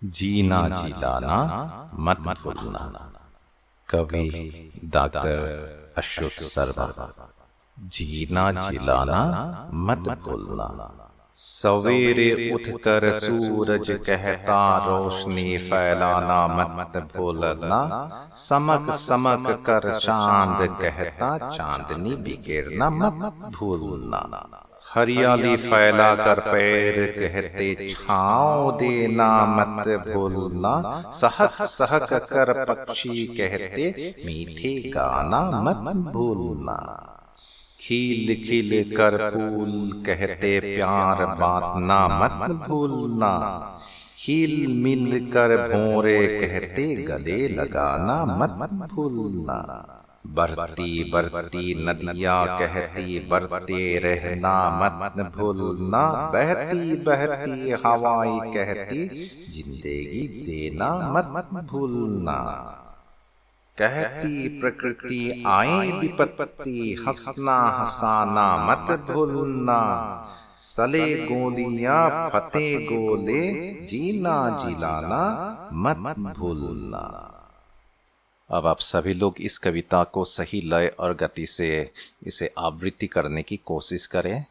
जीना जिलाना मत भूलना। कवि डॉक्टर अशोक शर्मा। जीना जिलाना मत भूलना। सवेरे उठकर सूरज कहता रोशनी फैलाना मत भूलना। समक समक कर चांद कहता चांदनी बिखेरना मत भूलना। हरियाली फैलाकर पैर कहते छाँव देना मत भूलना। सहक सहक कर पक्षी कहते मीठे गाना मत भूलना। खिल खिल कर फूल कहते प्यार बांटना मत भूलना। हिल मिल कर भौरे कहते गले लगाना मत भूलना। बढ़ती बढ़ती नदियाँ कहती बढ़ते रहना मत भूलना। बहती बहती हवाएं कहती जिंदगी देना मत भूलना। कहती प्रकृति आए विपत्ति हंसना हंसाना मत भूलना। सले गोलियां फते गोले जीना जिलाना मत भूलना। अब आप सभी लोग इस कविता को सही लय और गति से इसे आवृत्ति करने की कोशिश करें।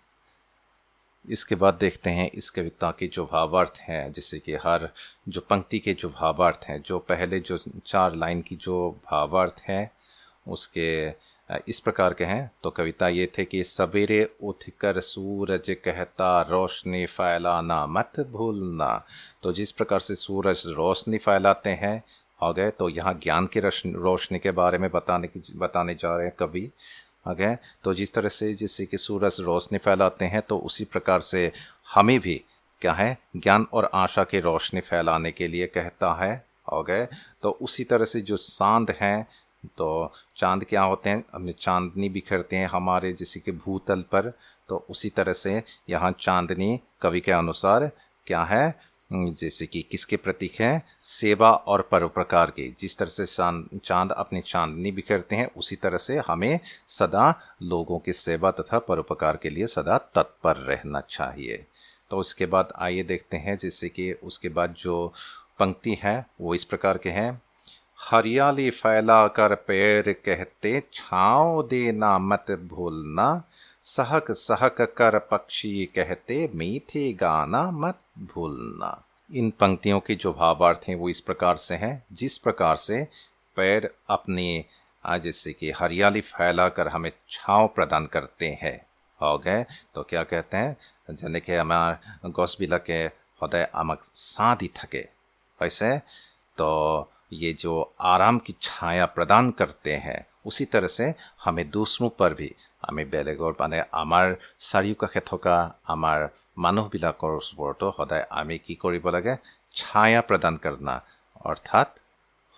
इसके बाद देखते हैं इस कविता के जो भावार्थ हैं, जैसे कि हर जो पंक्ति के जो भावार्थ हैं, जो पहले जो 4 लाइन की जो भावार्थ हैं उसके इस प्रकार के हैं। तो कविता ये थे कि सवेरे उठकर सूरज कहता रोशनी फैलाना मत भूलना। तो जिस प्रकार से सूरज रोशनी फैलाते हैं हो गए, तो यहाँ ज्ञान की रोशनी के बारे में बताने जा रहे हैं कवि। ओके, तो जिस तरह से जैसे कि सूरज रोशनी फैलाते हैं, तो उसी प्रकार से हमें भी क्या है ज्ञान और आशा की रोशनी फैलाने के लिए कहता है। ओके, तो उसी तरह से जो चांद हैं, तो चांद क्या होते हैं, हमने चांदनी बिखरते हैं हमारे जैसे कि भूतल पर। तो उसी तरह से यहाँ चांदनी कवि के अनुसार क्या है, जैसे कि किसके प्रतीक हैं, सेवा और परोपकार के। जिस तरह से चांद अपनी चांदनी बिखेरते हैं, उसी तरह से हमें सदा लोगों की सेवा तथा परोपकार के लिए सदा तत्पर रहना चाहिए। तो उसके बाद आइए देखते हैं, जैसे कि उसके बाद जो पंक्ति है वो इस प्रकार के हैं। हरियाली फैला कर पेड़ कहते छाँव देना मत भूलना। सहक सहक कर पक्षी कहते मीठे गाना मत भूलना। इन पंक्तियों के जो भावार्थ हैं वो इस प्रकार से हैं। जिस प्रकार से पेड़ अपनी जैसे कि हरियाली फैलाकर हमें छाँव प्रदान करते हैं हो गए, तो क्या कहते हैं, যেনেকে আমাৰ গছবিলাকে সদায় আমাক ছাঁ দি থাকে वैसे, तो ये जो आराम की छाया प्रदान करते हैं, उसी तरह से हमें दूसरों पर भी আমি বেলেগৰ মানে আমাৰ চাৰিওকাষে থকা আমাৰ মানুহবিলাকৰ ওপৰতো সদায় আমি কি কৰিব লাগে, ছায়া প্ৰদান কৰনা, অৰ্থাৎ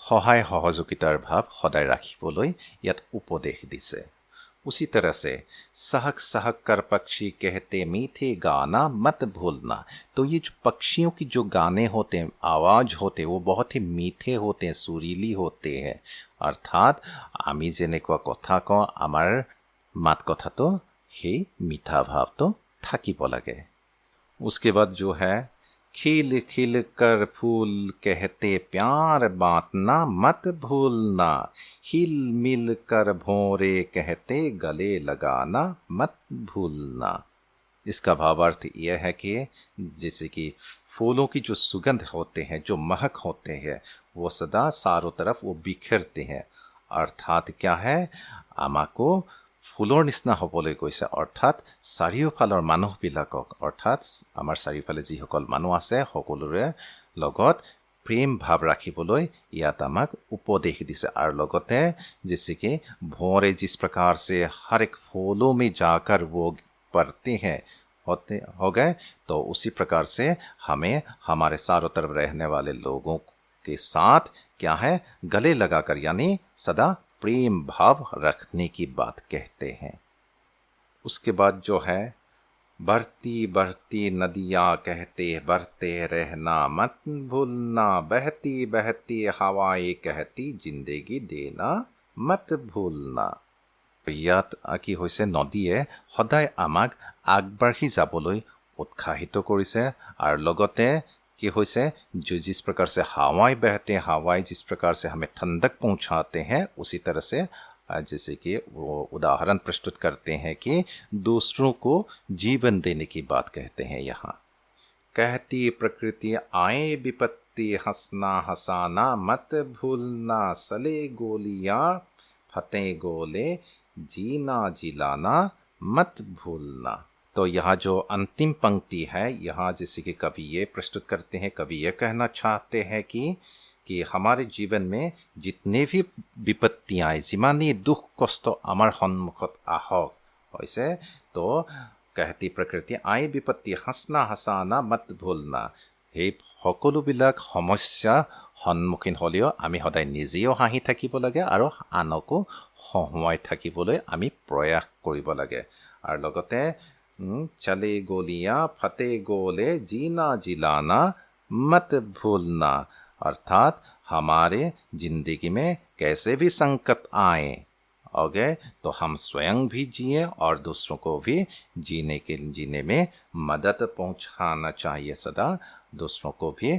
সহায় সহযোগিতাৰ ভাৱ সদায় ৰাখিবলৈ ইয়াত উপদেশ দিছে। उसी तरह से सहक सहक कर पक्षी कहते मीठे गाना मत भूलना। तो ये जो पक्षियों की जो गाने होते हैं, आवाज़ होते हैं, वो बहुत ही मीठे होते हैं, सुरीली होते हैं। अर्थात आमी जेनेकुआ कथा को आमार मात कथा तो हे मीठा भाव तो থাকিব লাগে। उसके बाद जो है, खिल खिल कर फूल कहते प्यार बांटना मत भूलना। हिल मिल कर भौरे कहते गले लगाना मत भूलना। इसका भावार्थ यह है कि जैसे कि फूलों की जो सुगंध होते हैं, जो महक होते हैं, वो सदा चारों तरफ वो बिखरते हैं। अर्थात क्या है, আমাকো ফুলৰ নিচিনা হ'বলৈ কৈছে। অৰ্থাৎ চাৰিওফালৰ মানুহবিলাকক, অৰ্থাৎ আমাৰ চাৰিওফালে যিসকল মানুহ আছে সকলোৰে লগত প্ৰেম ভাৱ राखिবলৈ ইয়াত আমাক उपदेश दिसे। और লগতে जैसे कि भौरे जिस प्रकार से हर एक फूलों में जाकर वो पड़ते हैं होते हो गए, तो उसी प्रकार से हमें हमारे चारों तरफ रहने वाले लोगों के साथ क्या है, गले लगाकर यानी सदा प्रेम भाव रखने की बात कहते हैं। उसके बाद जो है, बढ़ती बढ़ती नदियाँ कहते बढ़ते रहना मत भूलना। बहती बहती हवाएं कहती जिंदगी देना मत भूलना। ইয়াত কি হৈছে, নদীয়ে সদায় আমাক আগবাঢ়ি যাবলৈ উৎসাহিত কৰিছে। আৰু লগতে कि होइसे जो जिस प्रकार से हवाएं बहते हैं, हवाएं जिस प्रकार से हमें ठंडक पहुंचाते हैं, उसी तरह से जैसे कि वो उदाहरण प्रस्तुत करते हैं कि दूसरों को जीवन देने की बात कहते हैं यहाँ। कहती प्रकृति आए विपत्ति, हंसना हंसाना मत भूलना, सले गोलियां फतें गोले, जीना जिलाना मत भूलना। तो यहाँ जो अंतिम पंक्ति है, यहाँ जैसे कि कवि ये प्रस्तुत करते हैं, कवि ये कहना चाहते हैं कि हमारे जीवन में जितने भी विपत्तियाँ आए, जिमानी दुख कष्ट आमार सन्मुखत आहक होइसे, तो कहती प्रकृति आए विपत्ति, हंसना हंसाना मत भूलना, সেই সকলোবিলাক সমস্যা সন্মুখীন হ'লেও আমি সদায় নিজেও হাঁহি থাকিব লাগে আৰু আনকো হহুৱাই থাকিবলৈ আমি প্ৰয়াস কৰিব লাগে। আৰু লগতে চলে গোলিয়াं फते गोले, जीना जिलाना मत भूलना, अर्थात हमारे जिंदगी में कैसे भी संकट आए ओके, तो हम स्वयं भी जिए और दूसरों को भी जीने में मदद पहुंचाना चाहिए। सदा दूसरों को भी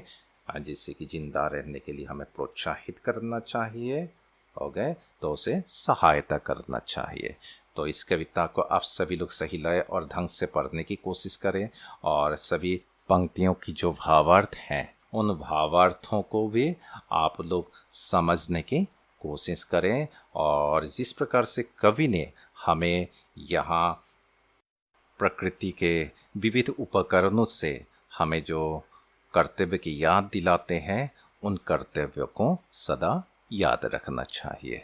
जैसे कि जिंदा रहने के लिए हमें प्रोत्साहित करना चाहिए, ओके, तो उसे सहायता करना चाहिए। तो इस कविता को आप सभी लोग सही लय और ढंग से पढ़ने की कोशिश करें और सभी पंक्तियों की जो भावार्थ हैं उन भावार्थों को भी आप लोग समझने की कोशिश करें। और जिस प्रकार से कवि ने हमें यहाँ प्रकृति के विविध उपकरणों से हमें जो कर्तव्य की याद दिलाते हैं, उन कर्तव्यों को सदा याद रखना चाहिए।